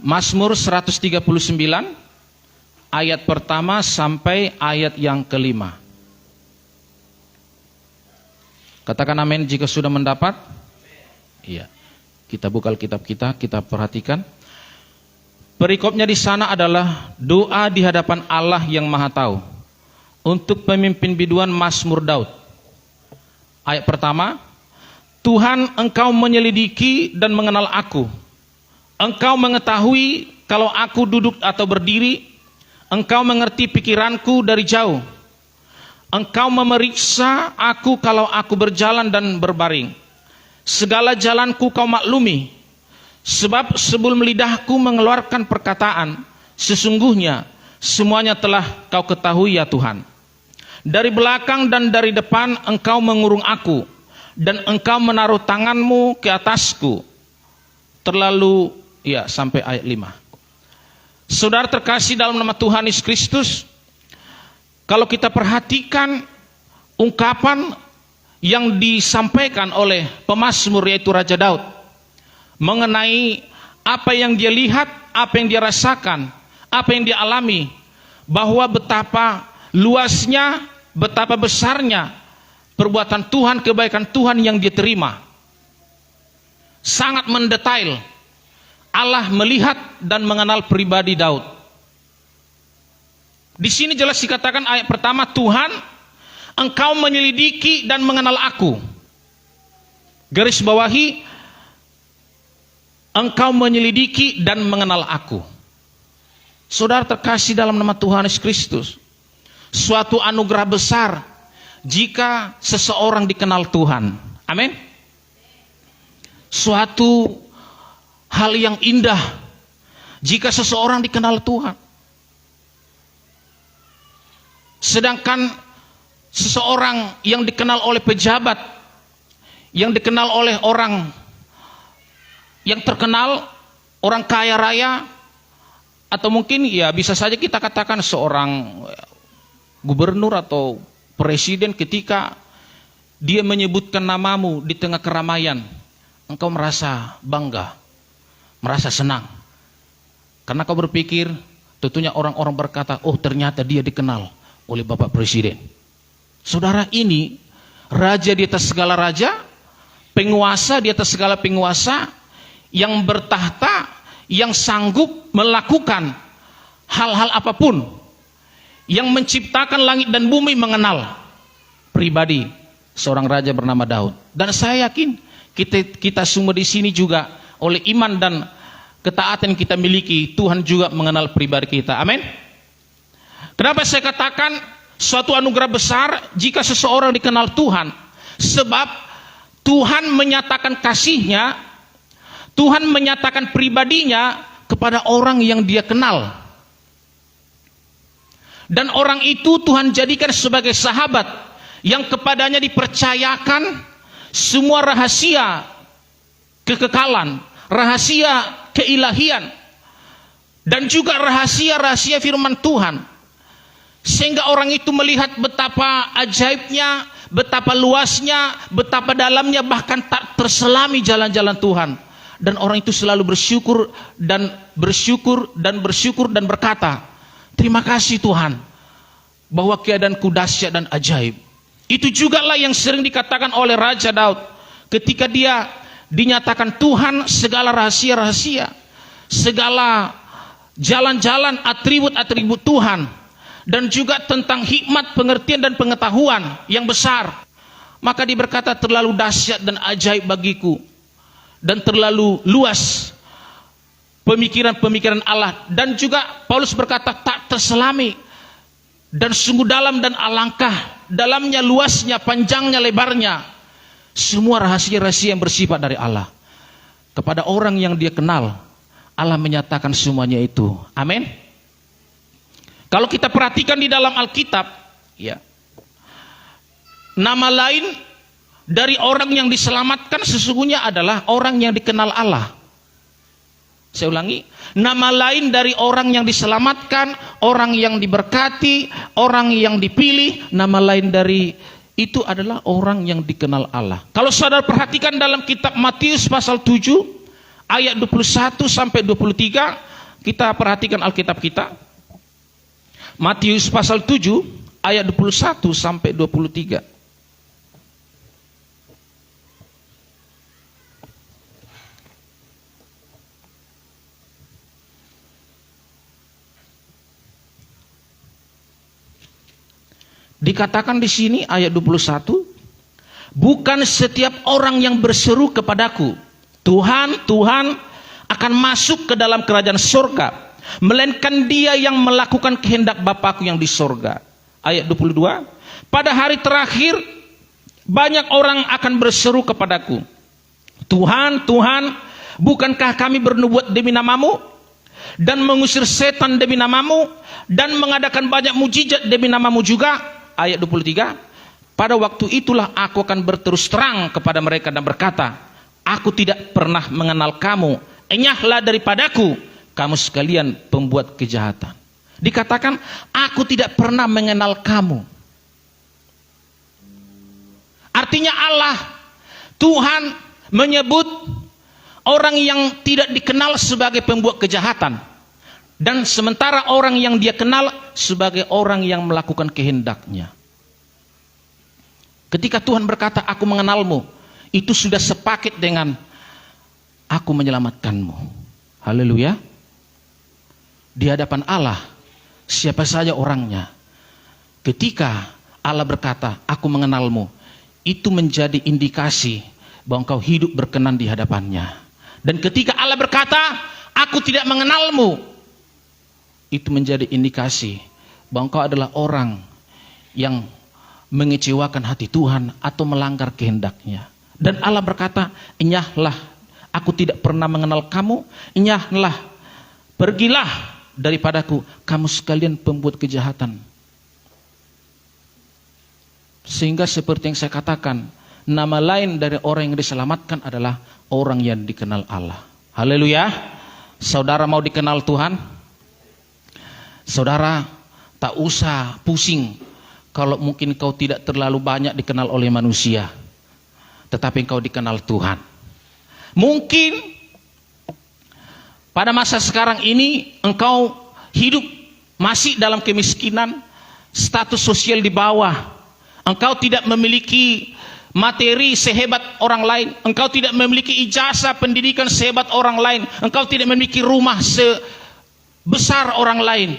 Mazmur 139 ayat pertama sampai ayat yang kelima. Katakan amin jika sudah mendapat. Iya. Kita buka Alkitab kita perhatikan. Perikopnya di sana adalah doa di hadapan Allah yang Maha Tahu untuk pemimpin biduan Mazmur Daud. Ayat pertama, Tuhan, Engkau menyelidiki dan mengenal aku. Engkau mengetahui kalau aku duduk atau berdiri. Engkau mengerti pikiranku dari jauh. Engkau memeriksa aku kalau aku berjalan dan berbaring. Segala jalanku Kau maklumi. Sebab sebelum lidahku mengeluarkan perkataan, sesungguhnya semuanya telah Kau ketahui ya Tuhan. Dari belakang dan dari depan Engkau mengurung aku, dan Engkau menaruh tangan-Mu ke atasku. Terlalu, ya, sampai ayat 5. Saudara terkasih dalam nama Tuhan Yesus Kristus, kalau kita perhatikan ungkapan yang disampaikan oleh pemazmur yaitu Raja Daud mengenai apa yang dia lihat, apa yang dia rasakan, apa yang dia alami, bahwa betapa luasnya, betapa besarnya perbuatan Tuhan, kebaikan Tuhan yang dia terima. Sangat mendetail. Allah melihat dan mengenal pribadi Daud. Di sini jelas dikatakan ayat pertama, Tuhan, Engkau menyelidiki dan mengenal aku. Garis bawahi, Engkau menyelidiki dan mengenal aku. Saudara terkasih dalam nama Tuhan Yesus Kristus, suatu anugerah besar jika seseorang dikenal Tuhan. Amin. Suatu hal yang indah jika seseorang dikenal Tuhan. Sedangkan seseorang yang dikenal oleh pejabat, yang dikenal oleh orang yang terkenal, orang kaya raya, atau mungkin ya bisa saja kita katakan seorang gubernur atau presiden, ketika dia menyebutkan namamu di tengah keramaian, engkau merasa bangga, merasa senang. Karena kau berpikir, tentunya orang-orang berkata, oh ternyata dia dikenal oleh Bapak Presiden. Saudara, ini raja di atas segala raja, penguasa di atas segala penguasa, yang bertahta, yang sanggup melakukan hal-hal apapun, yang menciptakan langit dan bumi, mengenal pribadi seorang raja bernama Daud. Dan saya yakin kita semua di sini juga oleh iman dan ketaatan yang kita miliki, Tuhan juga mengenal pribadi kita. Amin. Kenapa saya katakan suatu anugerah besar jika seseorang dikenal Tuhan? Sebab Tuhan menyatakan kasih-Nya, Tuhan menyatakan pribadinya kepada orang yang dia kenal. Dan orang itu Tuhan jadikan sebagai sahabat yang kepadanya dipercayakan semua rahasia kekekalan, rahasia keilahian, dan juga rahasia-rahasia firman Tuhan. Sehingga orang itu melihat betapa ajaibnya, betapa luasnya, betapa dalamnya, bahkan tak terselami jalan-jalan Tuhan. Dan orang itu selalu bersyukur dan berkata, terima kasih Tuhan bahwa keadaanku dahsyat dan ajaib. Itu juga lah yang sering dikatakan oleh Raja Daud ketika dia dinyatakan Tuhan segala rahasia-rahasia, segala jalan-jalan, atribut-atribut Tuhan, dan juga tentang hikmat, pengertian dan pengetahuan yang besar. Maka dia berkata, terlalu dahsyat dan ajaib bagiku, dan terlalu luas pemikiran-pemikiran Allah. Dan juga Paulus berkata, tak terselami, dan sungguh dalam dan alangkah dalamnya, luasnya, panjangnya, lebarnya, semua rahasia-rahasia yang bersifat dari Allah. Kepada orang yang dia kenal, Allah menyatakan semuanya itu. Amin. Kalau kita perhatikan di dalam Alkitab, ya, nama lain dari orang yang diselamatkan sesungguhnya adalah orang yang dikenal Allah. Saya ulangi, nama lain dari orang yang diselamatkan, orang yang diberkati, orang yang dipilih, nama lain dari itu adalah orang yang dikenal Allah. Kalau saudara perhatikan dalam kitab Matius pasal 7 ayat 21 sampai 23, kita perhatikan Alkitab kita. Matius pasal 7 ayat 21 sampai 23. Dikatakan di sini ayat 21, bukan setiap orang yang berseru kepadaku, Tuhan, Tuhan, akan masuk ke dalam kerajaan surga, melainkan dia yang melakukan kehendak Bapakku yang di surga. Ayat 22, pada hari terakhir banyak orang akan berseru kepadaku, Tuhan, Tuhan, bukankah kami bernubuat demi namamu dan mengusir setan demi namamu dan mengadakan banyak mujizat demi namamu juga? Ayat 23, pada waktu itulah aku akan berterus terang kepada mereka dan berkata, aku tidak pernah mengenal kamu, enyahlah daripadaku, kamu sekalian pembuat kejahatan. Dikatakan, aku tidak pernah mengenal kamu. Artinya Allah, Tuhan menyebut orang yang tidak dikenal sebagai pembuat kejahatan, dan sementara orang yang dia kenal sebagai orang yang melakukan kehendaknya. Ketika Tuhan berkata, aku mengenalmu, itu sudah sepaket dengan aku menyelamatkanmu. Haleluya. Di hadapan Allah, siapa saja orangnya, ketika Allah berkata, aku mengenalmu, itu menjadi indikasi bahwa engkau hidup berkenan di hadapannya. Dan ketika Allah berkata, aku tidak mengenalmu, itu menjadi indikasi bahwa engkau adalah orang yang mengecewakan hati Tuhan atau melanggar kehendaknya. Dan Allah berkata, enyahlah, aku tidak pernah mengenal kamu, enyahlah, pergilah daripadaku, kamu sekalian pembuat kejahatan. Sehingga seperti yang saya katakan, nama lain dari orang yang diselamatkan adalah orang yang dikenal Allah. Haleluya. Saudara mau dikenal Tuhan? Saudara tak usah pusing kalau mungkin kau tidak terlalu banyak dikenal oleh manusia, tetapi engkau dikenal Tuhan. Mungkin pada masa sekarang ini engkau hidup masih dalam kemiskinan, status sosial di bawah, engkau tidak memiliki materi sehebat orang lain, engkau tidak memiliki ijazah pendidikan sehebat orang lain, engkau tidak memiliki rumah sebesar orang lain,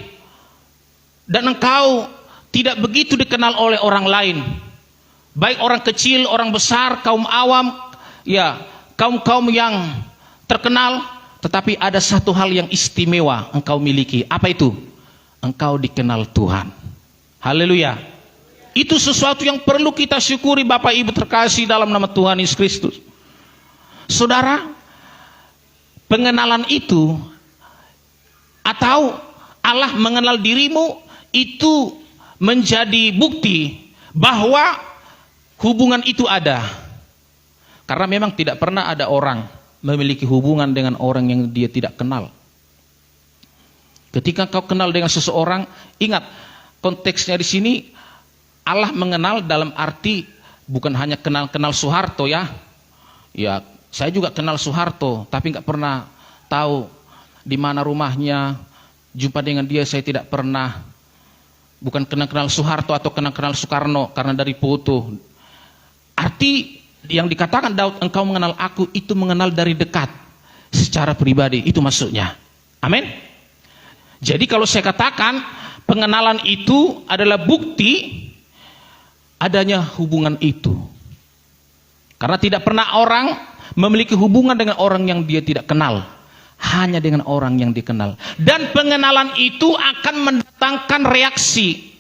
dan engkau tidak begitu dikenal oleh orang lain, baik orang kecil, orang besar, kaum awam, ya, kaum yang terkenal. Tetapi ada satu hal yang istimewa engkau miliki. Apa itu? Engkau dikenal Tuhan. Haleluya. Itu sesuatu yang perlu kita syukuri, Bapak Ibu terkasih dalam nama Tuhan Yesus Kristus. Saudara, pengenalan itu atau Allah mengenal dirimu itu menjadi bukti bahwa hubungan itu ada. Karena memang tidak pernah ada orang memiliki hubungan dengan orang yang dia tidak kenal. Ketika kau kenal dengan seseorang, ingat konteksnya di sini, Allah mengenal dalam arti bukan hanya kenal Soeharto ya. Ya, saya juga kenal Soeharto, tapi nggak pernah tahu di mana rumahnya. Jumpa dengan dia saya tidak pernah. Bukan kenal Soeharto atau kenal Soekarno karena dari foto. Arti yang dikatakan Daud, engkau mengenal aku, itu mengenal dari dekat secara pribadi, itu maksudnya. Amin. Jadi kalau saya katakan pengenalan itu adalah bukti adanya hubungan itu. Karena tidak pernah orang memiliki hubungan dengan orang yang dia tidak kenal, hanya dengan orang yang dikenal. Dan pengenalan itu akan mendatangkan reaksi.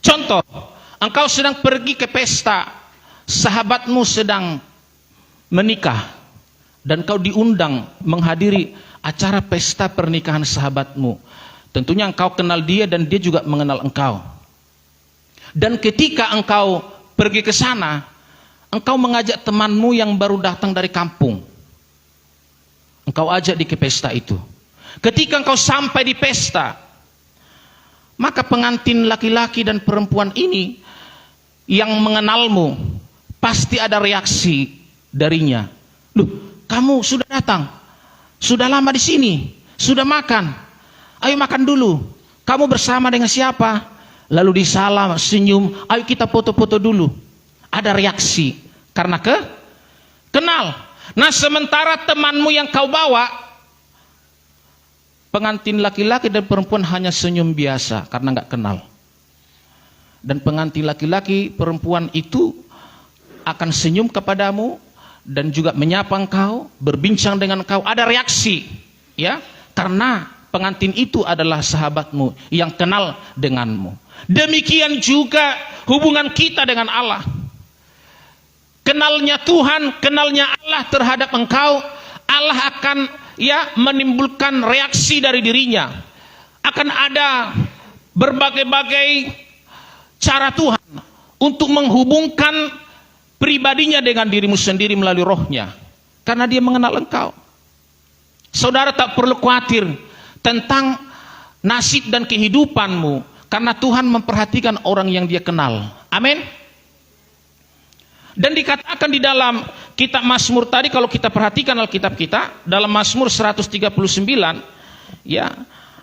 Contoh, engkau sedang pergi ke pesta, sahabatmu sedang menikah, dan kau diundang menghadiri acara pesta pernikahan sahabatmu. Tentunya engkau kenal dia dan dia juga mengenal engkau. Dan ketika engkau pergi ke sana, engkau mengajak temanmu yang baru datang dari kampung. Engkau ajak di ke pesta itu. Ketika engkau sampai di pesta, maka pengantin laki-laki dan perempuan ini yang mengenalmu pasti ada reaksi darinya. Loh, kamu sudah datang, sudah lama di sini, sudah makan, ayo makan dulu. Kamu bersama dengan siapa? Lalu disalam, senyum, ayo kita foto-foto dulu. Ada reaksi karena kenal. Nah, sementara temanmu yang kau bawa, pengantin laki-laki dan perempuan hanya senyum biasa karena nggak kenal. Dan pengantin laki-laki perempuan itu akan senyum kepadamu dan juga menyapa engkau, berbincang dengan engkau, ada reaksi, ya, karena pengantin itu adalah sahabatmu yang kenal denganmu. Demikian juga hubungan kita dengan Allah. Kenalnya Tuhan, kenalnya Allah terhadap engkau, Allah akan menimbulkan reaksi dari dirinya. Akan ada berbagai-bagai cara Tuhan untuk menghubungkan pribadinya dengan dirimu sendiri melalui rohnya. Karena dia mengenal engkau. Saudara tak perlu khawatir tentang nasib dan kehidupanmu. Karena Tuhan memperhatikan orang yang dia kenal. Amin. Dan dikatakan di dalam kitab Mazmur tadi, kalau kita perhatikan Alkitab kita, dalam Mazmur 139, ya,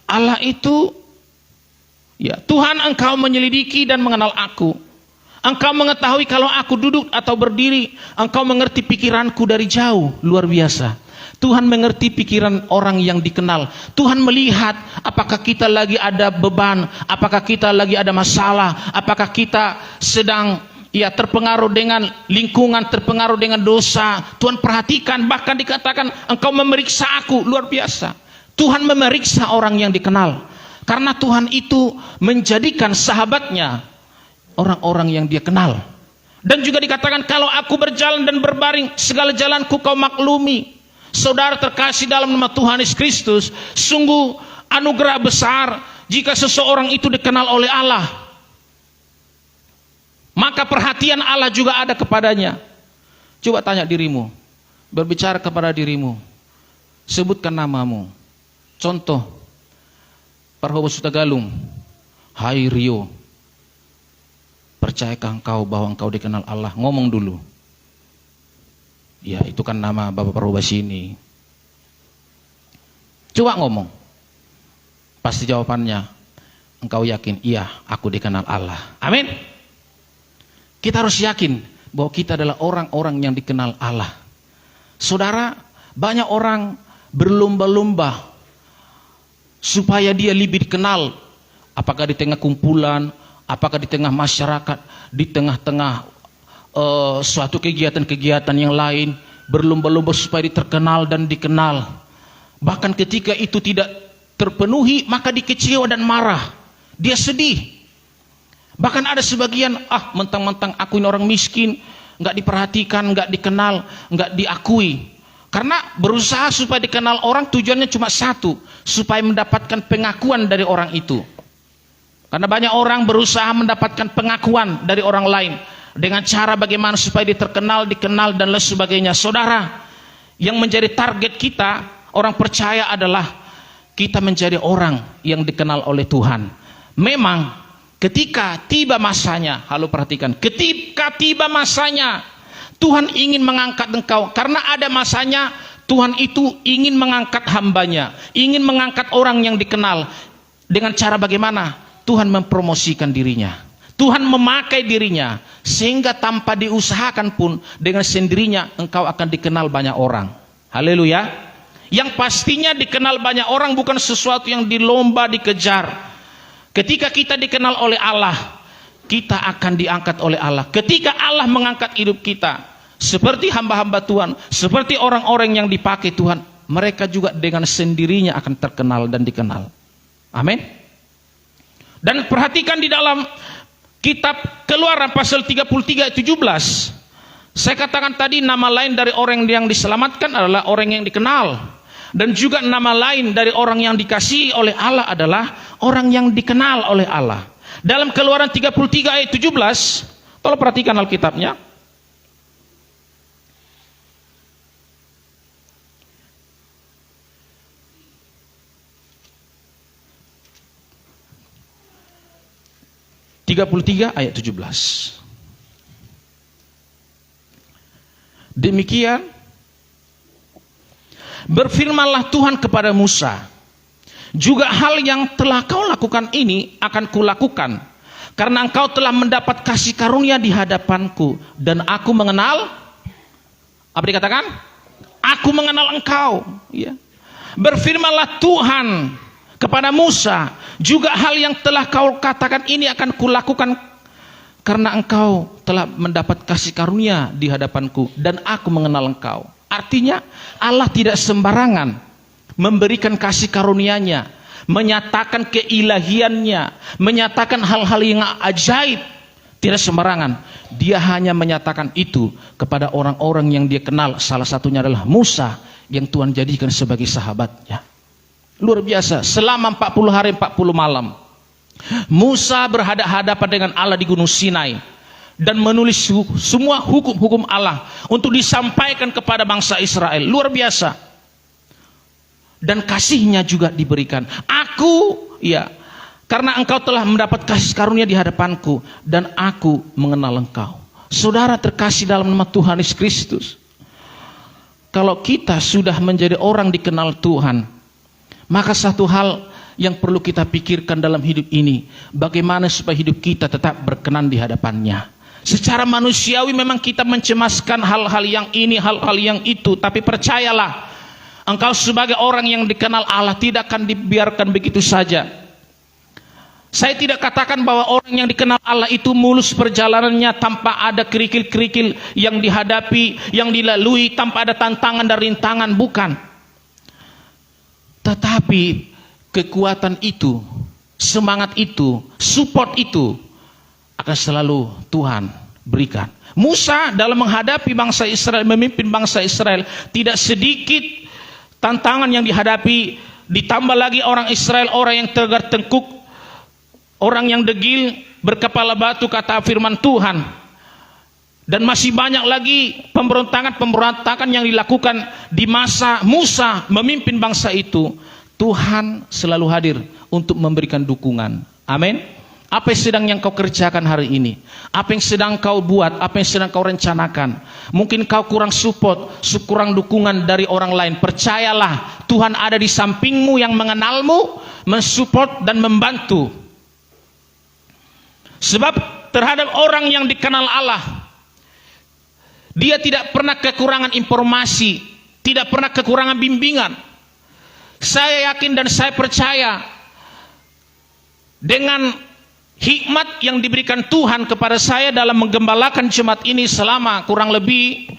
Allah itu, ya, Tuhan engkau menyelidiki dan mengenal aku. Engkau mengetahui kalau aku duduk atau berdiri. Engkau mengerti pikiranku dari jauh. Luar biasa. Tuhan mengerti pikiran orang yang dikenal. Tuhan melihat apakah kita lagi ada beban, apakah kita lagi ada masalah, apakah kita sedang terpengaruh dengan lingkungan, terpengaruh dengan dosa. Tuhan perhatikan, bahkan dikatakan engkau memeriksa aku. Luar biasa. Tuhan memeriksa orang yang dikenal. Karena Tuhan itu menjadikan sahabatnya orang-orang yang dia kenal. Dan juga dikatakan kalau aku berjalan dan berbaring, segala jalanku kau maklumi. Saudara terkasih dalam nama Tuhan Yesus Kristus, sungguh anugerah besar jika seseorang itu dikenal oleh Allah. Maka perhatian Allah juga ada kepadanya. Coba tanya dirimu, berbicara kepada dirimu, sebutkan namamu. Contoh, Parhobo Sutagalung, hai Rio, percayakah engkau bahwa engkau dikenal Allah? Ngomong dulu. Ya, itu kan nama Bapak Parobasi ini. Coba ngomong. Pasti jawabannya, engkau yakin, iya, aku dikenal Allah. Amin. Kita harus yakin bahwa kita adalah orang-orang yang dikenal Allah. Saudara, banyak orang berlomba-lomba supaya dia lebih dikenal. Apakah di tengah kumpulan, apakah di tengah masyarakat, di tengah-tengah suatu kegiatan-kegiatan yang lain, berlomba-lomba supaya terkenal dan dikenal. Bahkan ketika itu tidak terpenuhi, maka dikecewa dan marah. Dia sedih. Bahkan ada sebagian, mentang-mentang aku ini orang miskin, nggak diperhatikan, nggak dikenal, nggak diakui. Karena berusaha supaya dikenal orang, tujuannya cuma satu, supaya mendapatkan pengakuan dari orang itu. Karena banyak orang berusaha mendapatkan pengakuan dari orang lain dengan cara bagaimana supaya dia terkenal, dikenal dan lain sebagainya. Saudara, yang menjadi target kita orang percaya adalah kita menjadi orang yang dikenal oleh Tuhan. Memang ketika tiba masanya, perhatikan, ketika tiba masanya Tuhan ingin mengangkat engkau, karena ada masanya Tuhan itu ingin mengangkat hambanya, ingin mengangkat orang yang dikenal. Dengan cara bagaimana? Tuhan mempromosikan dirinya, Tuhan memakai dirinya, sehingga tanpa diusahakan pun dengan sendirinya engkau akan dikenal banyak orang. Haleluya. Yang pastinya dikenal banyak orang bukan sesuatu yang dilomba dikejar. Ketika kita dikenal oleh Allah, kita akan diangkat oleh Allah. Ketika Allah mengangkat hidup kita, seperti hamba-hamba Tuhan, seperti orang-orang yang dipakai Tuhan, mereka juga dengan sendirinya akan terkenal dan dikenal. Amin. Dan perhatikan di dalam kitab Keluaran pasal 33 ayat 17. Saya katakan tadi nama lain dari orang yang diselamatkan adalah orang yang dikenal. Dan juga nama lain dari orang yang dikasihi oleh Allah adalah orang yang dikenal oleh Allah. Dalam Keluaran 33 ayat 17, tolong perhatikan Alkitabnya. ayat 17. Demikian Berfirmanlah Tuhan kepada Musa, juga hal yang telah kau lakukan ini akan kulakukan, karena engkau telah mendapat kasih karunia di hadapanku, dan aku mengenal, apa dikatakan? Aku mengenal engkau. Ya. Berfirmanlah Tuhan kepada Musa, juga hal yang telah kau katakan ini akan kulakukan, karena engkau telah mendapat kasih karunia di hadapanku, dan aku mengenal engkau. Artinya Allah tidak sembarangan memberikan kasih karunia-Nya, menyatakan keilahiannya, menyatakan hal-hal yang ajaib. Tidak sembarangan. Dia hanya menyatakan itu kepada orang-orang yang dia kenal. Salah satunya adalah Musa yang Tuhan jadikan sebagai sahabatnya. Luar biasa. Selama 40 hari 40 malam Musa berhadapan-hadapan dengan Allah di Gunung Sinai dan menulis semua hukum-hukum Allah untuk disampaikan kepada bangsa Israel. Luar biasa. Dan kasihnya juga diberikan. Aku, ya, karena engkau telah mendapat kasih karunia di hadapanku, dan aku mengenal engkau. Saudara terkasih dalam nama Tuhan Yesus Kristus, kalau kita sudah menjadi orang dikenal Tuhan, maka satu hal yang perlu kita pikirkan dalam hidup ini, bagaimana supaya hidup kita tetap berkenan di hadapannya. Secara manusiawi memang kita mencemaskan hal-hal yang ini, hal-hal yang itu, tapi percayalah, engkau sebagai orang yang dikenal Allah tidak akan dibiarkan begitu saja. Saya tidak katakan bahwa orang yang dikenal Allah itu mulus perjalanannya tanpa ada kerikil-kerikil yang dihadapi, yang dilalui, tanpa ada tantangan dan rintangan, bukan. Tetapi kekuatan itu, semangat itu, support itu akan selalu Tuhan berikan. Musa dalam menghadapi bangsa Israel, memimpin bangsa Israel, tidak sedikit tantangan yang dihadapi, ditambah lagi orang Israel, orang yang tegar tengkuk, orang yang degil, berkepala batu, kata firman Tuhan. Dan masih banyak lagi pemberontakan yang dilakukan di masa Musa memimpin bangsa itu. Tuhan selalu hadir untuk memberikan dukungan. Amin. Apa yang kau kerjakan hari ini? Apa yang sedang kau buat? Apa yang sedang kau rencanakan? Mungkin kau kurang support, kurang dukungan dari orang lain. Percayalah, Tuhan ada di sampingmu yang mengenalmu, mensupport dan membantu. Sebab terhadap orang yang dikenal Allah, dia tidak pernah kekurangan informasi, tidak pernah kekurangan bimbingan. Saya yakin dan saya percaya dengan hikmat yang diberikan Tuhan kepada saya dalam menggembalakan jemaat ini selama kurang lebih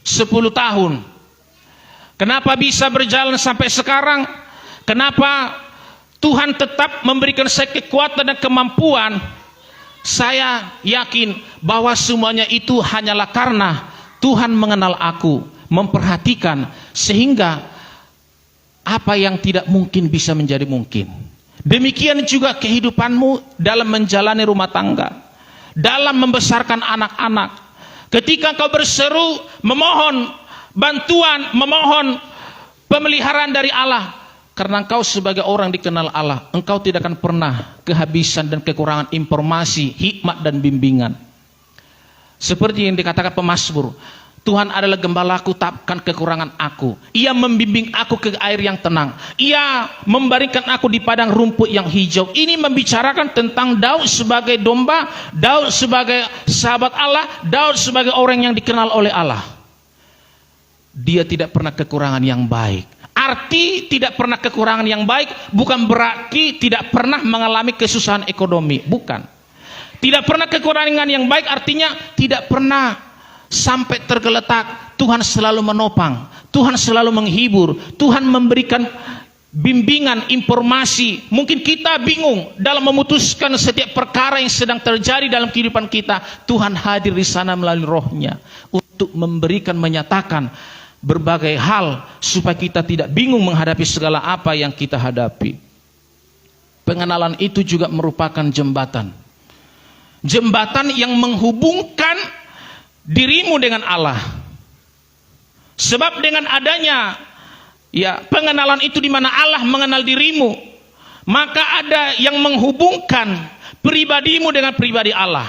10 tahun. Kenapa bisa berjalan sampai sekarang? Kenapa Tuhan tetap memberikan saya kekuatan dan kemampuan? Saya yakin bahwa semuanya itu hanyalah karena Tuhan mengenal aku, memperhatikan, sehingga apa yang tidak mungkin bisa menjadi mungkin. Demikian juga kehidupanmu dalam menjalani rumah tangga, dalam membesarkan anak-anak. Ketika kau berseru, memohon bantuan, memohon pemeliharaan dari Allah, karena engkau sebagai orang dikenal Allah, engkau tidak akan pernah kehabisan dan kekurangan informasi, hikmat dan bimbingan. Seperti yang dikatakan pemazmur, Tuhan adalah gembalaku, takkan kekurangan aku. Ia membimbing aku ke air yang tenang. Ia membaringkan aku di padang rumput yang hijau. Ini membicarakan tentang Daud sebagai domba, Daud sebagai sahabat Allah, Daud sebagai orang yang dikenal oleh Allah. Dia tidak pernah kekurangan yang baik. Arti tidak pernah kekurangan yang baik bukan berarti tidak pernah mengalami kesusahan ekonomi, bukan. Tidak pernah kekurangan yang baik artinya tidak pernah sampai tergeletak. Tuhan selalu menopang, Tuhan selalu menghibur, Tuhan memberikan bimbingan, informasi. Mungkin kita bingung dalam memutuskan setiap perkara yang sedang terjadi dalam kehidupan kita. Tuhan hadir di sana melalui Roh-Nya untuk memberikan, menyatakan berbagai hal supaya kita tidak bingung menghadapi segala apa yang kita hadapi. Pengenalan itu juga merupakan jembatan. Jembatan yang menghubungkan dirimu dengan Allah. Sebab dengan adanya pengenalan itu di mana Allah mengenal dirimu, maka ada yang menghubungkan pribadimu dengan pribadi Allah.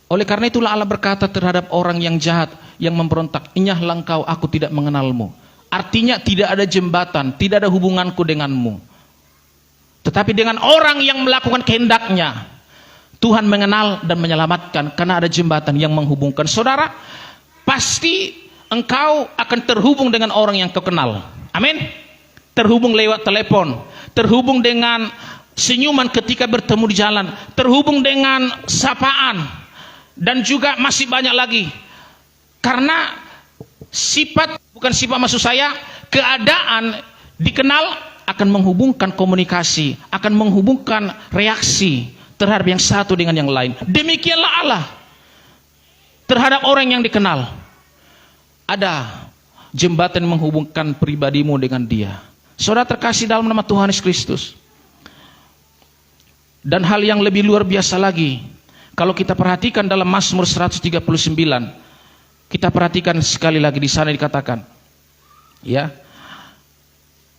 Oleh karena itulah Allah berkata terhadap orang yang jahat, yang memberontak, "Enyahlah engkau, aku tidak mengenalmu." Artinya tidak ada jembatan, tidak ada hubunganku denganmu. Tetapi dengan orang yang melakukan kehendaknya, Tuhan mengenal dan menyelamatkan karena ada jembatan yang menghubungkan. Saudara, pasti engkau akan terhubung dengan orang yang kau kenal. Amin. Terhubung lewat telepon, terhubung dengan senyuman ketika bertemu di jalan, terhubung dengan sapaan, dan juga masih banyak lagi. Karena bukan sifat maksud saya, keadaan dikenal akan menghubungkan komunikasi, akan menghubungkan reaksi terhadap yang satu dengan yang lain. Demikianlah Allah terhadap orang yang dikenal. Ada jembatan yang menghubungkan pribadimu dengan Dia. Saudara terkasih dalam nama Tuhan Yesus Kristus. Dan hal yang lebih luar biasa lagi, kalau kita perhatikan dalam Mazmur 139, kita perhatikan sekali lagi di sana dikatakan, ya,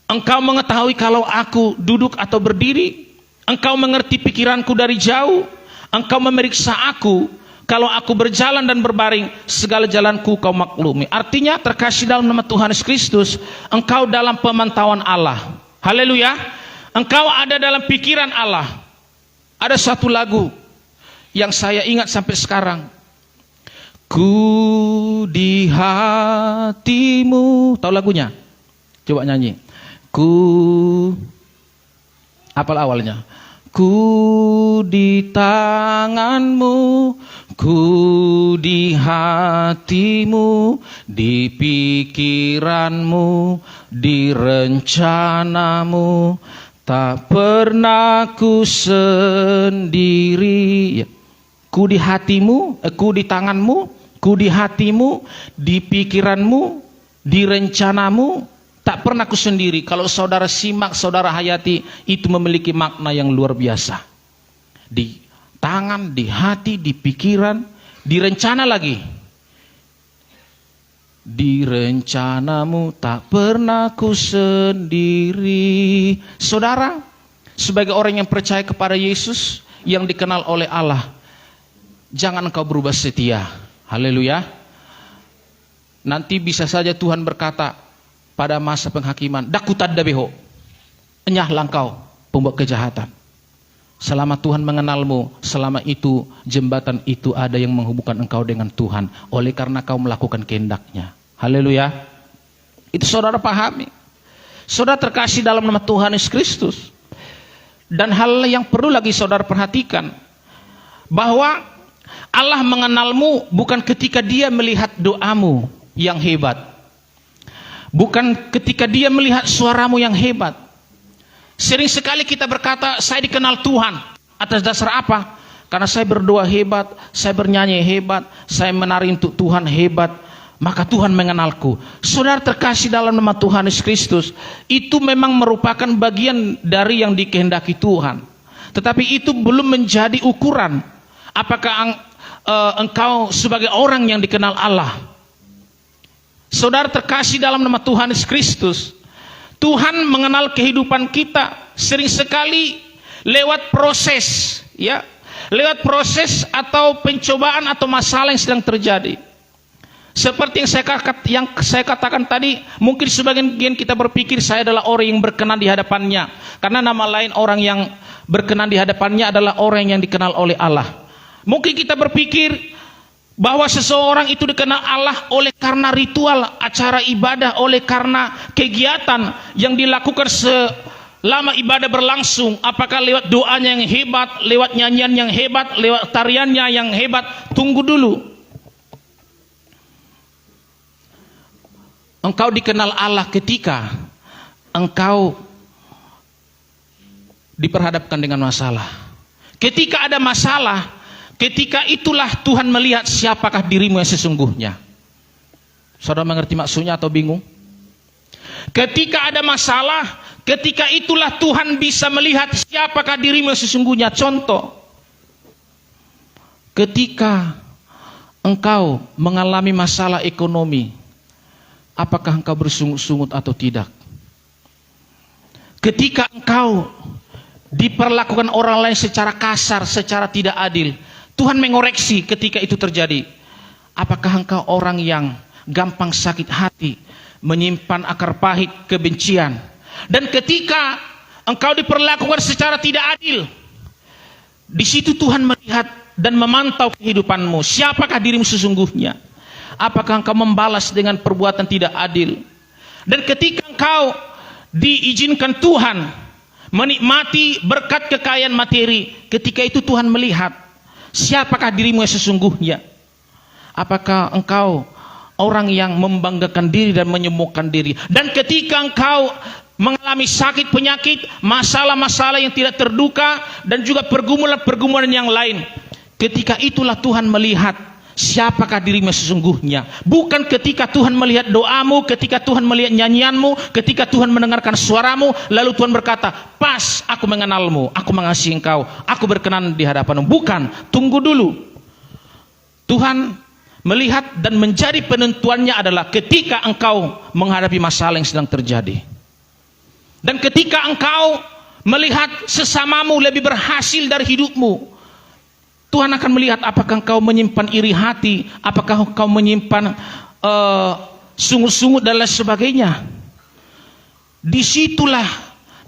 Engkau mengetahui kalau aku duduk atau berdiri, Engkau mengerti pikiranku dari jauh, Engkau memeriksa aku, kalau aku berjalan dan berbaring, segala jalanku Kau maklumi. Artinya terkasih dalam nama Tuhan Yesus Kristus, engkau dalam pemantauan Allah. Haleluya. Engkau ada dalam pikiran Allah. Ada satu lagu yang saya ingat sampai sekarang. Ku di hatimu. Tahu lagunya? Coba nyanyi. Apal awalnya? Ku di tanganmu, ku di hatimu, di pikiranmu, di rencanamu, tak pernah ku sendiri. Ku di hatimu, ku di tanganmu, ku di hatimu, di pikiranmu, di rencanamu, tak pernah ku sendiri. Kalau saudara simak, saudara hayati, itu memiliki makna yang luar biasa. Di tangan, di hati, di pikiran, di rencana lagi. Di rencanamu tak pernah ku sendiri. Saudara, sebagai orang yang percaya kepada Yesus, yang dikenal oleh Allah, jangan engkau berubah setia. Haleluya. Nanti bisa saja Tuhan berkata pada masa penghakiman, dakutad dabeho, enyahlah engkau pembuat kejahatan. Selama Tuhan mengenalmu, selama itu jembatan itu ada yang menghubungkan engkau dengan Tuhan, oleh karena kau melakukan kehendaknya. Haleluya. Itu saudara pahami. Saudara terkasih dalam nama Tuhan Yesus Kristus. Dan hal yang perlu lagi saudara perhatikan, bahwa Allah mengenalmu bukan ketika Dia melihat doamu yang hebat, bukan ketika Dia melihat suaramu yang hebat. Sering sekali kita berkata, saya dikenal Tuhan. Atas dasar apa? Karena saya berdoa hebat, saya bernyanyi hebat, saya menari untuk Tuhan hebat, maka Tuhan mengenalku. Saudara terkasih dalam nama Tuhan Yesus Kristus, itu memang merupakan bagian dari yang dikehendaki Tuhan. Tetapi itu belum menjadi ukuran apakah engkau sebagai orang yang dikenal Allah. Saudara terkasih dalam nama Tuhan Yesus Kristus, Tuhan mengenal kehidupan kita sering sekali lewat proses, ya, lewat proses atau pencobaan atau masalah yang sedang terjadi. Seperti yang saya katakan tadi, mungkin sebagian kita berpikir saya adalah orang yang berkenan di hadapannya, karena nama lain orang yang berkenan di hadapannya adalah orang yang dikenal oleh Allah. Mungkin kita berpikir bahwa seseorang itu dikenal Allah oleh karena ritual acara ibadah, oleh karena kegiatan yang dilakukan selama ibadah berlangsung. Apakah lewat doanya yang hebat, lewat nyanyian yang hebat, lewat tariannya yang hebat? Tunggu dulu. Engkau dikenal Allah ketika engkau diperhadapkan dengan masalah. Ketika ada masalah, ketika itulah Tuhan melihat siapakah dirimu yang sesungguhnya. Saudara mengerti maksudnya atau bingung? Ketika ada masalah, ketika itulah Tuhan bisa melihat siapakah dirimu yang sesungguhnya. Contoh, ketika engkau mengalami masalah ekonomi, apakah engkau bersungut-sungut atau tidak? Ketika engkau diperlakukan orang lain secara kasar, secara tidak adil, Tuhan mengoreksi ketika itu terjadi. Apakah engkau orang yang gampang sakit hati, menyimpan akar pahit kebencian? Dan ketika engkau diperlakukan secara tidak adil, di situ Tuhan melihat dan memantau kehidupanmu. Siapakah dirimu sesungguhnya? Apakah engkau membalas dengan perbuatan tidak adil? Dan ketika engkau diizinkan Tuhan menikmati berkat kekayaan materi, ketika itu Tuhan melihat siapakah dirimu yang sesungguhnya. Apakah engkau orang yang membanggakan diri dan menyembuhkan diri? Dan ketika engkau mengalami sakit penyakit, masalah-masalah yang tidak terduga, dan juga pergumulan-pergumulan yang lain, ketika itulah Tuhan melihat siapakah dirimu sesungguhnya. Bukan ketika Tuhan melihat doamu, ketika Tuhan melihat nyanyianmu, ketika Tuhan mendengarkan suaramu, lalu Tuhan berkata, pas, aku mengenalmu, aku mengasihi engkau, aku berkenan di hadapanmu. Bukan, tunggu dulu. Tuhan melihat dan menjadi penentuannya adalah ketika engkau menghadapi masalah yang sedang terjadi. Dan ketika engkau melihat sesamamu lebih berhasil dari hidupmu, Tuhan akan melihat apakah engkau menyimpan iri hati, apakah engkau menyimpan sungut-sungut dan lain sebagainya. Disitulah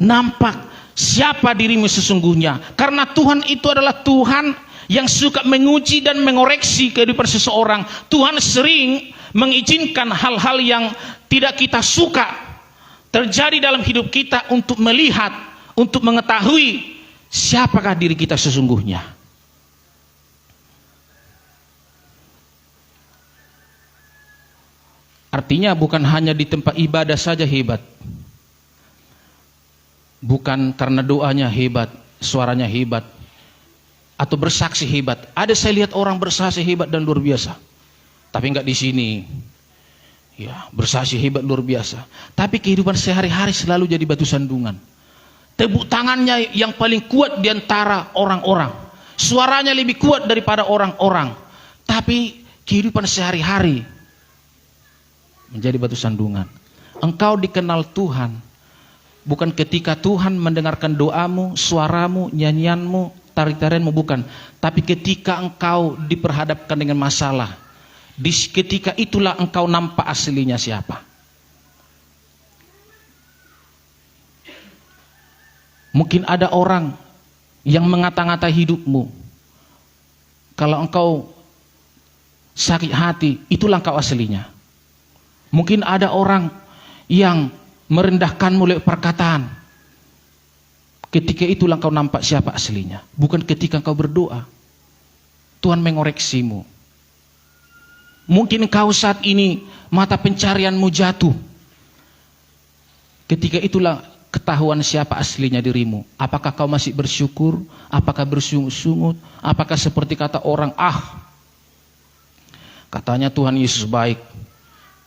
nampak siapa dirimu sesungguhnya. Karena Tuhan itu adalah Tuhan yang suka menguji dan mengoreksi kehidupan seseorang. Tuhan sering mengizinkan hal-hal yang tidak kita suka terjadi dalam hidup kita untuk melihat, untuk mengetahui siapakah diri kita sesungguhnya. Artinya bukan hanya di tempat ibadah saja hebat. Bukan karena doanya hebat, suaranya hebat, atau bersaksi hebat. Ada saya lihat orang bersaksi hebat dan luar biasa. Tapi enggak di sini. Ya, bersaksi hebat luar biasa. Tapi kehidupan sehari-hari selalu jadi batu sandungan. Tepuk tangannya yang paling kuat di antara orang-orang. Suaranya lebih kuat daripada orang-orang. Tapi kehidupan sehari-hari menjadi batu sandungan. Engkau dikenal Tuhan bukan ketika Tuhan mendengarkan doamu, suaramu, nyanyianmu, tarik-tarianmu, bukan. Tapi ketika engkau diperhadapkan dengan masalah, ketika itulah engkau nampak aslinya siapa. Mungkin ada orang yang mengata-ngata hidupmu. Kalau engkau sakit hati, itulah engkau aslinya. Mungkin ada orang yang merendahkanmu lewat perkataan. Ketika itulah engkau nampak siapa aslinya. Bukan ketika engkau berdoa. Tuhan mengoreksimu. Mungkin engkau saat ini mata pencarianmu jatuh. Ketika itulah ketahuan siapa aslinya dirimu. Apakah kau masih bersyukur? Apakah bersungut-sungut? Apakah seperti kata orang, katanya Tuhan Yesus baik,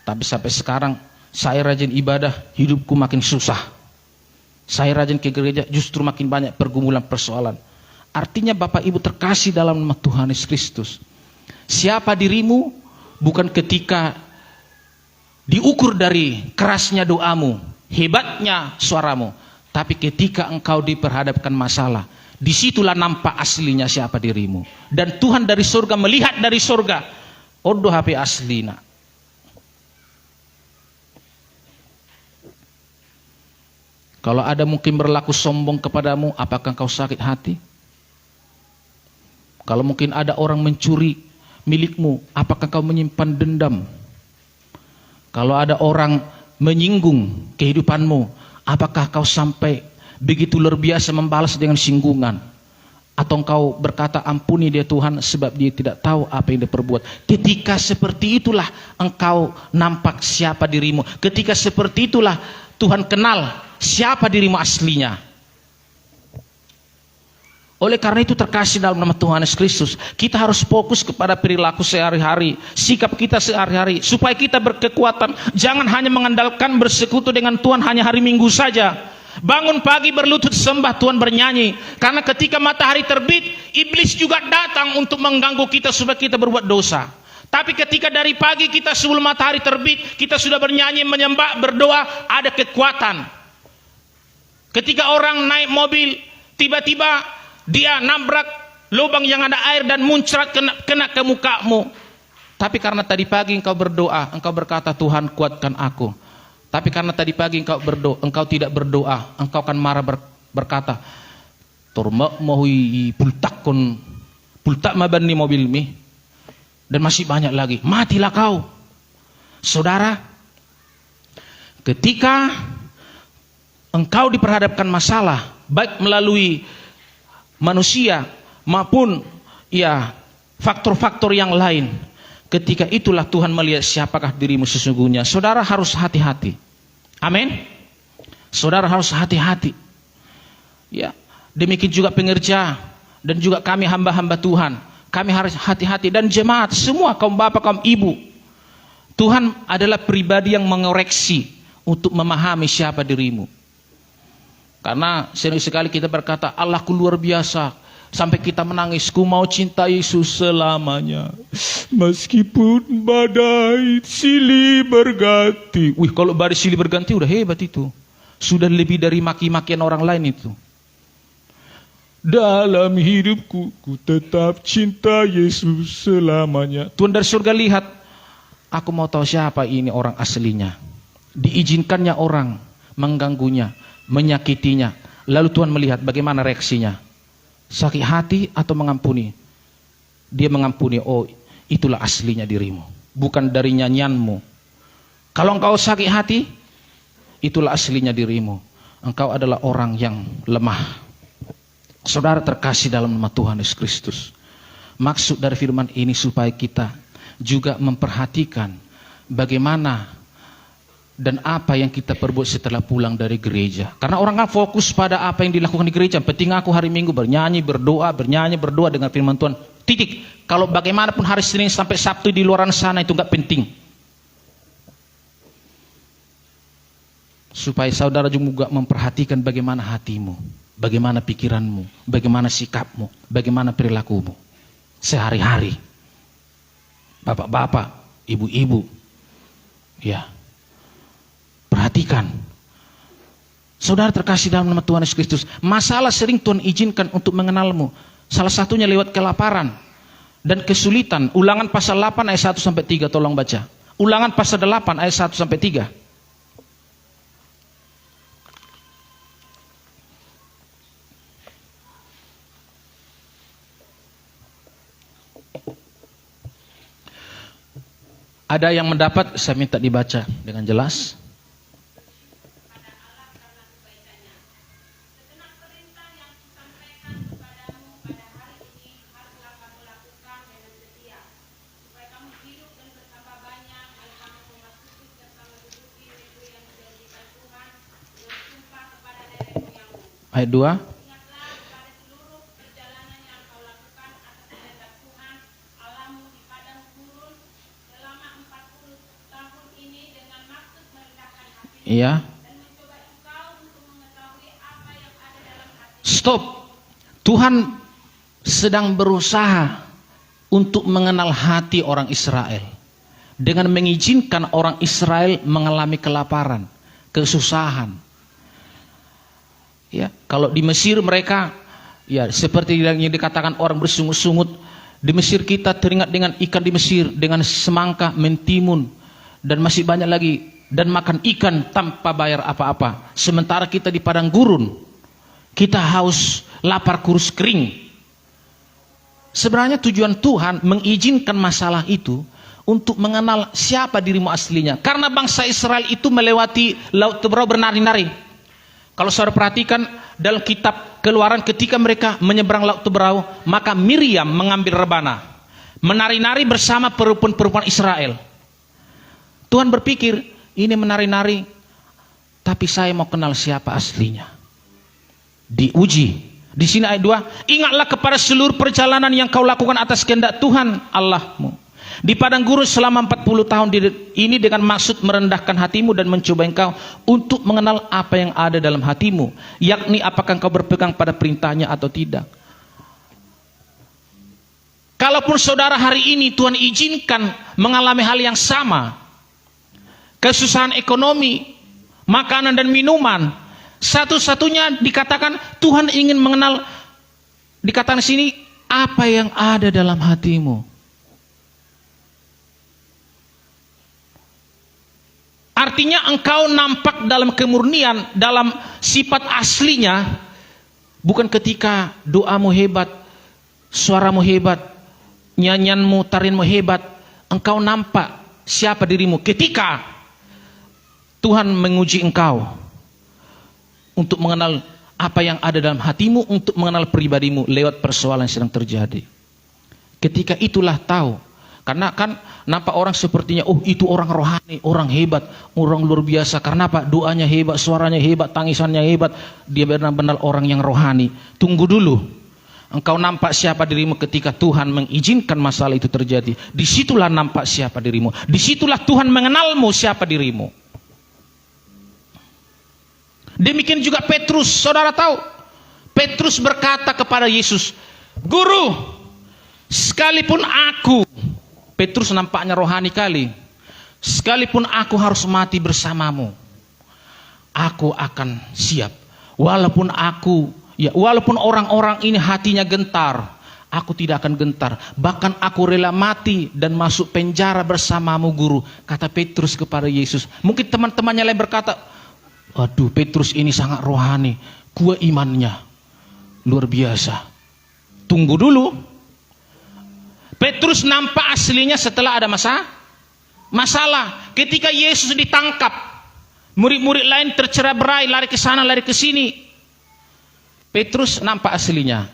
tapi sampai sekarang saya rajin ibadah, hidupku makin susah. Saya rajin ke gereja, justru makin banyak pergumulan persoalan. Artinya Bapak Ibu terkasih dalam nama Tuhan Yesus Kristus, siapa dirimu bukan ketika diukur dari kerasnya doamu, hebatnya suaramu, tapi ketika engkau diperhadapkan masalah, disitulah nampak aslinya siapa dirimu. Dan Tuhan dari surga melihat dari surga, odoh HP aslina. Kalau ada mungkin berlaku sombong kepadamu, apakah engkau sakit hati? Kalau mungkin ada orang mencuri milikmu, apakah kau menyimpan dendam? Kalau ada orang menyinggung kehidupanmu, apakah kau sampai begitu luar biasa membalas dengan singgungan? Atau engkau berkata, ampuni dia Tuhan sebab dia tidak tahu apa yang dia perbuat. Ketika seperti itulah engkau nampak siapa dirimu. Ketika seperti itulah Tuhan kenal siapa dirimu aslinya. Oleh karena itu terkasih dalam nama Tuhan Yesus Kristus, kita harus fokus kepada perilaku sehari-hari, sikap kita sehari-hari, supaya kita berkekuatan. Jangan hanya mengandalkan bersekutu dengan Tuhan hanya hari Minggu saja. Bangun pagi berlutut sembah Tuhan, bernyanyi. Karena ketika matahari terbit, iblis juga datang untuk mengganggu kita supaya kita berbuat dosa. Tapi ketika dari pagi kita sebelum matahari terbit, kita sudah bernyanyi, menyembah, berdoa, ada kekuatan. Ketika orang naik mobil, tiba-tiba dia nabrak lubang yang ada air dan muncrat kena ke mukamu. Tapi karena tadi pagi engkau berdoa, engkau berkata, Tuhan kuatkan aku. Tapi karena tadi pagi engkau berdoa, engkau tidak berdoa, engkau akan marah berkata, Torma mohui pultak mabani mobil mi. Dan masih banyak lagi. Matilah kau. Saudara, ketika engkau diperhadapkan masalah, baik melalui manusia maupun ya faktor-faktor yang lain, ketika itulah Tuhan melihat siapakah dirimu sesungguhnya. Saudara harus hati-hati. Amin. Saudara harus hati-hati. Ya, demikian juga pengerja dan juga kami hamba-hamba Tuhan. Kami harus hati-hati, dan jemaat semua, kaum bapak, kaum ibu. Tuhan adalah pribadi yang mengoreksi untuk memahami siapa dirimu. Karena sering sekali kita berkata, Allahku luar biasa, sampai kita menangis, ku mau cinta Yesus selamanya, meskipun badai silih berganti. Wih, kalau badai silih berganti udah hebat itu. Sudah lebih dari maki-makian orang lain itu. Dalam hidupku, ku tetap cinta Yesus selamanya. Tuhan dari surga lihat, aku mau tahu siapa ini orang aslinya. Diizinkannya orang mengganggunya, menyakitinya. Lalu Tuhan melihat bagaimana reaksinya. Sakit hati atau mengampuni? Dia mengampuni. Oh, itulah aslinya dirimu, bukan dari nyanyianmu. Kalau engkau sakit hati, itulah aslinya dirimu. Engkau adalah orang yang lemah. Saudara terkasih dalam nama Tuhan Yesus Kristus, maksud dari firman ini supaya kita juga memperhatikan bagaimana dan apa yang kita perbuat setelah pulang dari gereja. Karena orang kan fokus pada apa yang dilakukan di gereja. Penting aku hari Minggu bernyanyi, berdoa dengan firman Tuhan. Titik. Kalau bagaimanapun hari Senin sampai Sabtu di luaran sana itu enggak penting. Supaya saudara juga memperhatikan bagaimana hatimu, bagaimana pikiranmu, bagaimana sikapmu, bagaimana perilakumu sehari-hari. Bapak-bapak, ibu-ibu, ya, perhatikan. Saudara terkasih dalam nama Tuhan Yesus Kristus, masalah sering Tuhan izinkan untuk mengenalmu. Salah satunya lewat kelaparan dan kesulitan. Ulangan pasal 8 ayat 1 sampai 3, tolong baca. Ulangan pasal 8 ayat 1 sampai 3. Ada yang mendapat, saya minta dibaca dengan jelas. Ayat 2. Iya. Stop. Tuhan sedang berusaha untuk mengenal hati orang Israel dengan mengizinkan orang Israel mengalami kelaparan, kesusahan. Ya, kalau di Mesir mereka, ya seperti yang dikatakan orang bersungut-sungut, di Mesir kita teringat dengan ikan di Mesir, dengan semangka, mentimun, dan masih banyak lagi. Dan makan ikan tanpa bayar apa-apa. Sementara kita di padang gurun, kita haus, lapar, kurus, kering. Sebenarnya tujuan Tuhan mengizinkan masalah itu untuk mengenal siapa dirimu aslinya. Karena bangsa Israel itu melewati Laut Teberau bernari-nari. Kalau saudara perhatikan dalam kitab Keluaran, ketika mereka menyeberang Laut Teberau, maka Miriam mengambil rebana, menari-nari bersama perempuan-perempuan Israel. Tuhan berpikir, ini menari-nari, tapi saya mau kenal siapa aslinya. Diuji. Di sini ayat 2, ingatlah kepada seluruh perjalanan yang kau lakukan atas kehendak Tuhan Allahmu di padang gurun selama 40 tahun ini, dengan maksud merendahkan hatimu dan mencoba engkau untuk mengenal apa yang ada dalam hatimu, yakni apakah engkau berpegang pada perintahnya atau tidak. Kalaupun saudara hari ini Tuhan izinkan mengalami hal yang sama, kesusahan ekonomi, makanan dan minuman, satu-satunya dikatakan Tuhan ingin mengenal, dikatakan sini, apa yang ada dalam hatimu. Artinya engkau nampak dalam kemurnian, dalam sifat aslinya, bukan ketika doamu hebat, suaramu hebat, nyanyianmu, tarianmu hebat. Engkau nampak siapa dirimu ketika Tuhan menguji engkau untuk mengenal apa yang ada dalam hatimu, untuk mengenal pribadimu lewat persoalan yang sedang terjadi. Ketika itulah tahu. Karena kan nampak orang sepertinya, oh itu orang rohani, orang hebat, orang luar biasa. Karena apa? Doanya hebat, suaranya hebat, tangisannya hebat. Dia benar-benar orang yang rohani. Tunggu dulu. Engkau nampak siapa dirimu ketika Tuhan mengizinkan masalah itu terjadi. Disitulah nampak siapa dirimu. Disitulah Tuhan mengenalmu siapa dirimu. Demikian juga Petrus. Saudara tahu, Petrus berkata kepada Yesus, Guru, sekalipun aku, Petrus nampaknya rohani kali, sekalipun aku harus mati bersamamu, aku akan siap. Walaupun orang-orang ini hatinya gentar, aku tidak akan gentar. Bahkan aku rela mati dan masuk penjara bersamamu, Guru, kata Petrus kepada Yesus. Mungkin teman-temannya lain berkata, waduh, Petrus ini sangat rohani, kuat imannya, luar biasa. Tunggu dulu. Petrus nampak aslinya setelah ada masalah. Ketika Yesus ditangkap, murid-murid lain tercerai-berai, lari ke sana, lari ke sini. Petrus nampak aslinya.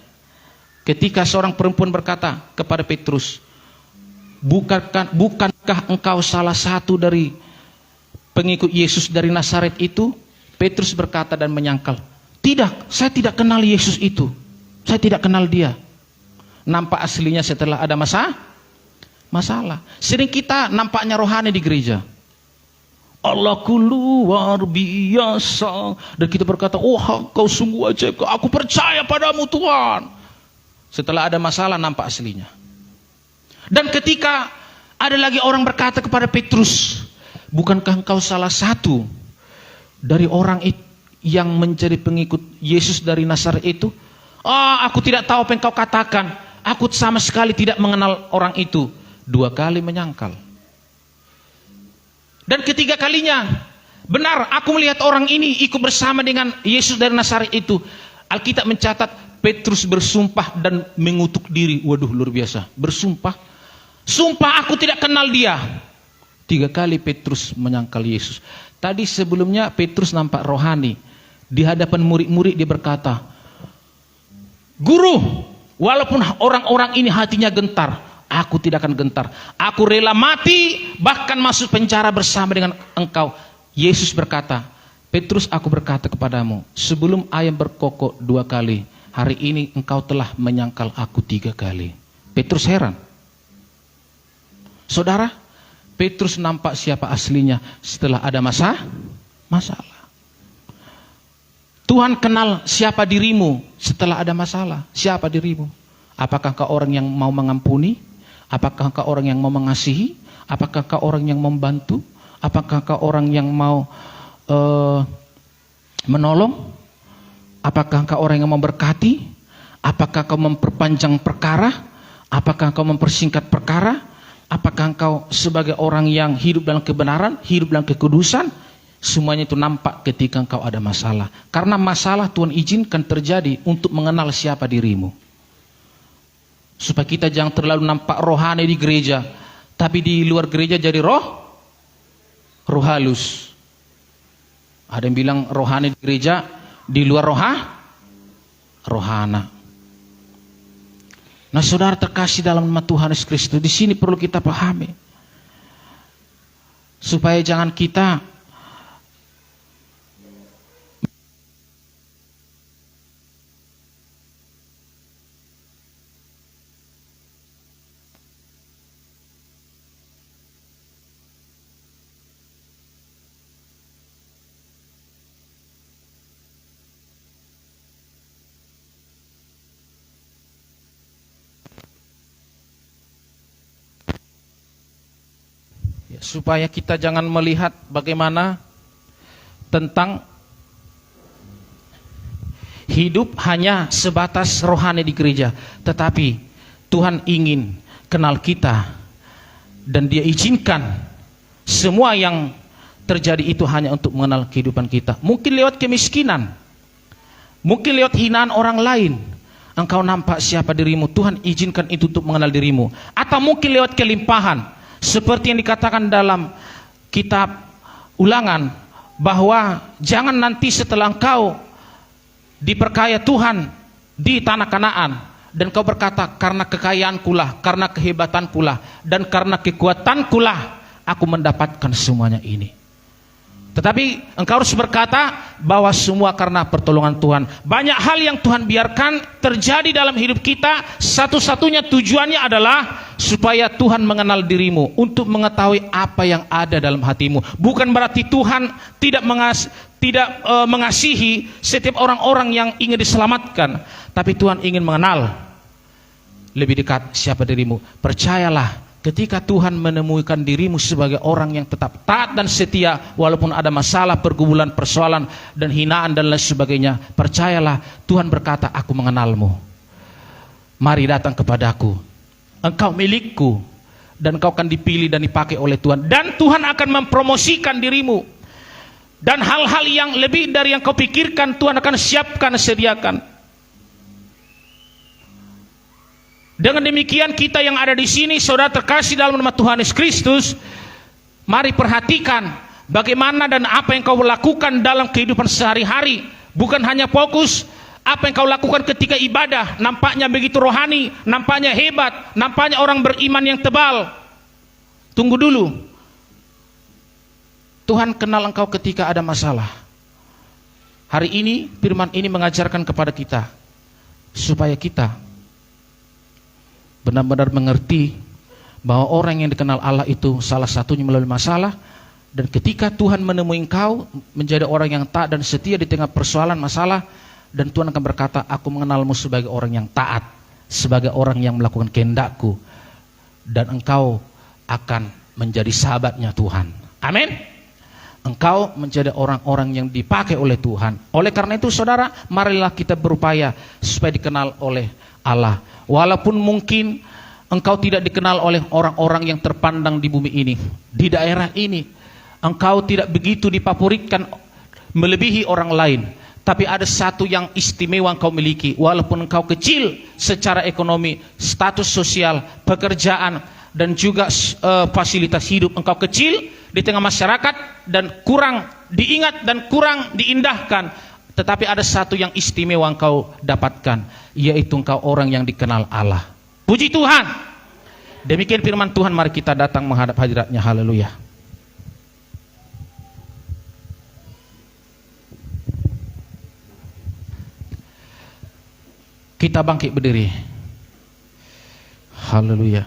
Ketika seorang perempuan berkata kepada Petrus, bukankah engkau salah satu dari pengikut Yesus dari Nazaret itu? Petrus berkata dan menyangkal, tidak, saya tidak kenal Yesus itu. Saya tidak kenal dia. Nampak aslinya setelah ada masalah. Sering kita nampaknya rohani di gereja. Allahku luar biasa. Dan kita berkata, oh kau sungguh ajaib, aku percaya padamu Tuhan. Setelah ada masalah nampak aslinya. Dan ketika ada lagi orang berkata kepada Petrus, bukankah engkau salah satu dari orang yang menjadi pengikut Yesus dari Nazaret itu? Aku tidak tahu apa yang kau katakan. Aku sama sekali tidak mengenal orang itu. 2 kali menyangkal. Dan ketiga kalinya, benar, aku melihat orang ini ikut bersama dengan Yesus dari Nazaret itu. Alkitab mencatat Petrus bersumpah dan mengutuk diri. Waduh, luar biasa. Bersumpah, sumpah aku tidak kenal dia. 3 kali Petrus menyangkal Yesus. Tadi sebelumnya Petrus nampak rohani. Di hadapan murid-murid dia berkata, Guru, walaupun orang-orang ini hatinya gentar, aku tidak akan gentar. Aku rela mati, bahkan masuk penjara bersama dengan engkau. Yesus berkata, Petrus, aku berkata kepadamu, sebelum ayam berkokok 2 kali, hari ini engkau telah menyangkal aku 3 kali. Petrus heran. Saudara, Petrus nampak siapa aslinya setelah ada masalah. Tuhan kenal siapa dirimu setelah ada masalah. Siapa dirimu? Apakah kau orang yang mau mengampuni? Apakah kau orang yang mau mengasihi? Apakah kau orang yang membantu? Apakah kau orang yang mau menolong? Apakah kau orang yang memberkati? Apakah kau memperpanjang perkara? Apakah kau mempersingkat perkara? Apakah kau sebagai orang yang hidup dalam kebenaran, hidup dalam kekudusan? Semuanya itu nampak ketika engkau ada masalah. Karena masalah Tuhan izinkan terjadi untuk mengenal siapa dirimu. Supaya kita jangan terlalu nampak rohani di gereja, tapi di luar gereja jadi roh halus. Ada yang bilang rohani di gereja, di luar rohana. Nah, saudara terkasih dalam nama Tuhan Yesus Kristus, di sini perlu kita pahami. Supaya jangan kita supaya kita jangan melihat bagaimana tentang hidup hanya sebatas rohani di gereja, tetapi Tuhan ingin kenal kita dan Dia izinkan semua yang terjadi itu hanya untuk mengenal kehidupan kita. Mungkin lewat kemiskinan, mungkin lewat hinaan orang lain, engkau nampak siapa dirimu. Tuhan izinkan itu untuk mengenal dirimu. Atau mungkin lewat kelimpahan, seperti yang dikatakan dalam kitab Ulangan, bahwa jangan nanti setelah engkau diperkaya Tuhan di tanah Kanaan, dan kau berkata, karena kekayaankulah, karena kehebatankulah, dan karena kekuatankulah aku mendapatkan semuanya ini. Tetapi engkau harus berkata bahwa semua karena pertolongan Tuhan. Banyak hal yang Tuhan biarkan terjadi dalam hidup kita, satu-satunya tujuannya adalah supaya Tuhan mengenal dirimu, untuk mengetahui apa yang ada dalam hatimu. Bukan berarti Tuhan tidak mengasihi setiap orang-orang yang ingin diselamatkan, tapi Tuhan ingin mengenal lebih dekat siapa dirimu. Percayalah, ketika Tuhan menemukan dirimu sebagai orang yang tetap taat dan setia, walaupun ada masalah, pergumulan, persoalan, dan hinaan dan lain sebagainya, percayalah, Tuhan berkata, aku mengenalmu. Mari datang kepadaku. Engkau milikku, dan engkau akan dipilih dan dipakai oleh Tuhan. Dan Tuhan akan mempromosikan dirimu. Dan hal-hal yang lebih dari yang kau pikirkan, Tuhan akan siapkan, sediakan. Dengan demikian, kita yang ada di sini, saudara terkasih dalam nama Tuhan Yesus Kristus, mari perhatikan bagaimana dan apa yang kau lakukan dalam kehidupan sehari-hari. Bukan hanya fokus apa yang kau lakukan ketika ibadah, nampaknya begitu rohani, nampaknya hebat, nampaknya orang beriman yang tebal. Tunggu dulu. Tuhan kenal engkau ketika ada masalah. Hari ini firman ini mengajarkan kepada kita supaya kita benar-benar mengerti bahwa orang yang dikenal Allah itu salah satunya melalui masalah. Dan ketika Tuhan menemui engkau menjadi orang yang taat dan setia di tengah persoalan masalah, dan Tuhan akan berkata, aku mengenalmu sebagai orang yang taat, sebagai orang yang melakukan kehendakku, dan engkau akan menjadi sahabatnya Tuhan. Amin. Engkau menjadi orang-orang yang dipakai oleh Tuhan. Oleh karena itu saudara, marilah kita berupaya supaya dikenal oleh Allah. Walaupun mungkin engkau tidak dikenal oleh orang-orang yang terpandang di bumi ini, di daerah ini, engkau tidak begitu difavoritkan melebihi orang lain. Tapi ada satu yang istimewa engkau miliki. Walaupun engkau kecil secara ekonomi, status sosial, pekerjaan, dan juga fasilitas hidup, engkau kecil di tengah masyarakat dan kurang diingat dan kurang diindahkan. Tetapi ada satu yang istimewa engkau dapatkan, yaitu engkau orang yang dikenal Allah. Puji Tuhan. Demikian firman Tuhan, mari kita datang menghadap hadiratnya. Haleluya. Kita bangkit berdiri. Haleluya.